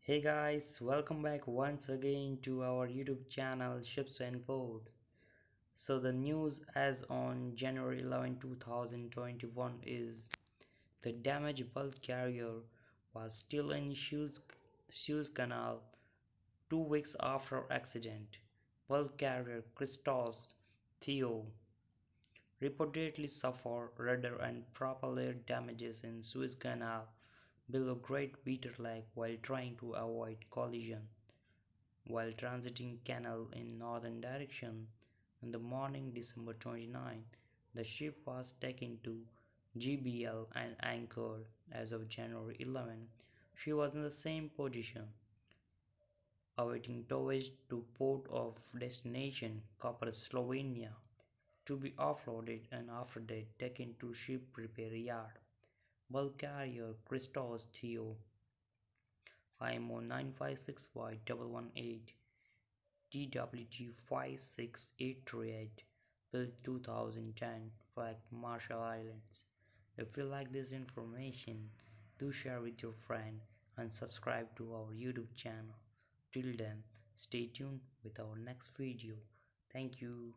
Hey guys, welcome back once again to our YouTube channel Ships and Ports. So the news as on January 11, 2021 is the damaged bulk carrier was still in Suez Canal 2 weeks after accident. Bulk carrier CHRISTOS THEO reportedly suffered rudder and propeller damages in Suez Canal below Great Bitter Lake while trying to avoid collision. While transiting canal in northern direction on the morning December 29, the ship was taken to GBL and anchored. As of January 11, she was in the same position, awaiting towage to port of destination Koper Slovenia to be offloaded and after that taken to ship repair yard. Bulk carrier CHRISTOS THEO IMO 956Y118 TWG 56838 built 2010, flag Marshall Islands. If you like this information, do share with your friend and subscribe to our YouTube channel. Till then, stay tuned with our next video. Thank you.